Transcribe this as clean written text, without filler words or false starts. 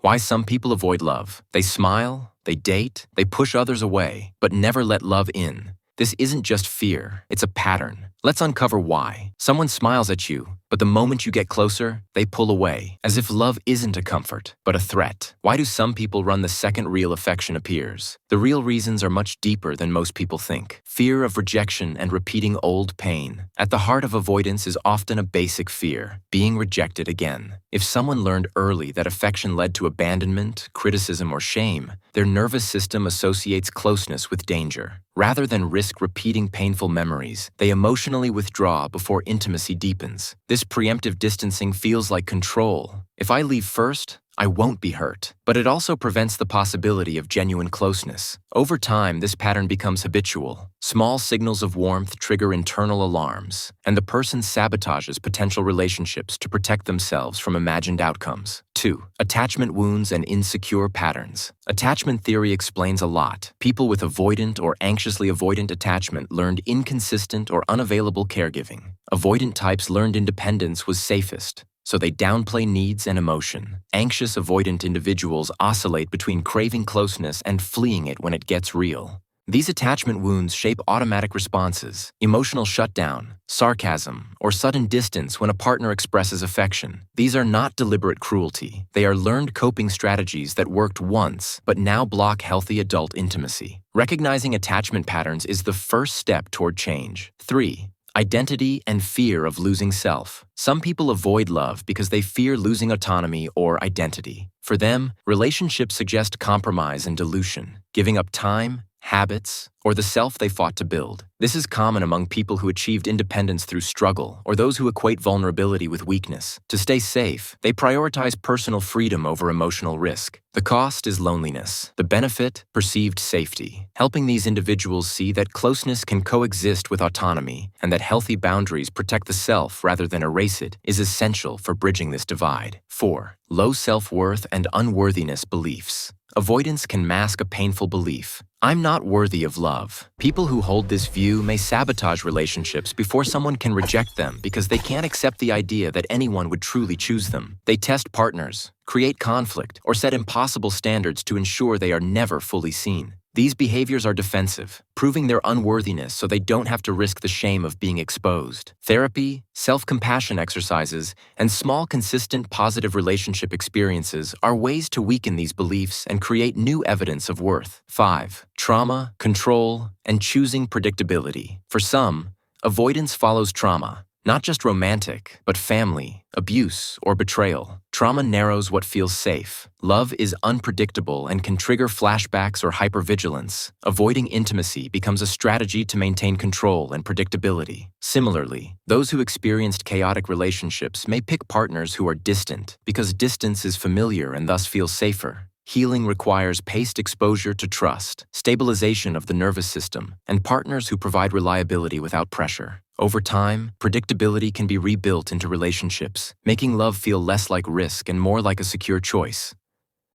Why some people avoid love. They smile, they date, they push others away, but never let love in. This isn't just fear, it's a pattern. Let's uncover why. Someone smiles at you, but the moment you get closer, they pull away, as if love isn't a comfort, but a threat. Why do some people run the second real affection appears? The real reasons are much deeper than most people think. Fear of rejection and repeating old pain. At the heart of avoidance is often a basic fear, being rejected again. If someone learned early that affection led to abandonment, criticism, or shame, their nervous system associates closeness with danger. Rather than risk repeating painful memories, they emotionally withdraw before intimacy deepens. This preemptive distancing feels like control. If I leave first, I won't be hurt. But it also prevents the possibility of genuine closeness. Over time, this pattern becomes habitual. Small signals of warmth trigger internal alarms, and the person sabotages potential relationships to protect themselves from imagined outcomes. 2. Attachment wounds and insecure patterns. Attachment theory explains a lot. People with avoidant or anxiously avoidant attachment learned inconsistent or unavailable caregiving. Avoidant types learned independence was safest, so they downplay needs and emotion. Anxious avoidant individuals oscillate between craving closeness and fleeing it when it gets real. These attachment wounds shape automatic responses, emotional shutdown, sarcasm, or sudden distance when a partner expresses affection. These are not deliberate cruelty. They are learned coping strategies that worked once, but now block healthy adult intimacy. Recognizing attachment patterns is the first step toward change. 3. Identity and fear of losing self. Some people avoid love because they fear losing autonomy or identity. For them, relationships suggest compromise and dilution, giving up time, habits, or the self they fought to build. This is common among people who achieved independence through struggle or those who equate vulnerability with weakness. To stay safe, they prioritize personal freedom over emotional risk. The cost is loneliness. The benefit, perceived safety. Helping these individuals see that closeness can coexist with autonomy and that healthy boundaries protect the self rather than erase it is essential for bridging this divide. 4. Low self-worth and unworthiness beliefs. Avoidance can mask a painful belief. I'm not worthy of love. People who hold this view may sabotage relationships before someone can reject them because they can't accept the idea that anyone would truly choose them. They test partners, create conflict, or set impossible standards to ensure they are never fully seen. These behaviors are defensive, proving their unworthiness so they don't have to risk the shame of being exposed. Therapy, self-compassion exercises, and small, consistent, positive relationship experiences are ways to weaken these beliefs and create new evidence of worth. 5. Trauma, control, and choosing predictability. For some, avoidance follows trauma. Not just romantic, but family, abuse, or betrayal. Trauma narrows what feels safe. Love is unpredictable and can trigger flashbacks or hypervigilance. Avoiding intimacy becomes a strategy to maintain control and predictability. Similarly, those who experienced chaotic relationships may pick partners who are distant because distance is familiar and thus feels safer. Healing requires paced exposure to trust, stabilization of the nervous system, and partners who provide reliability without pressure. Over time, predictability can be rebuilt into relationships, making love feel less like risk and more like a secure choice.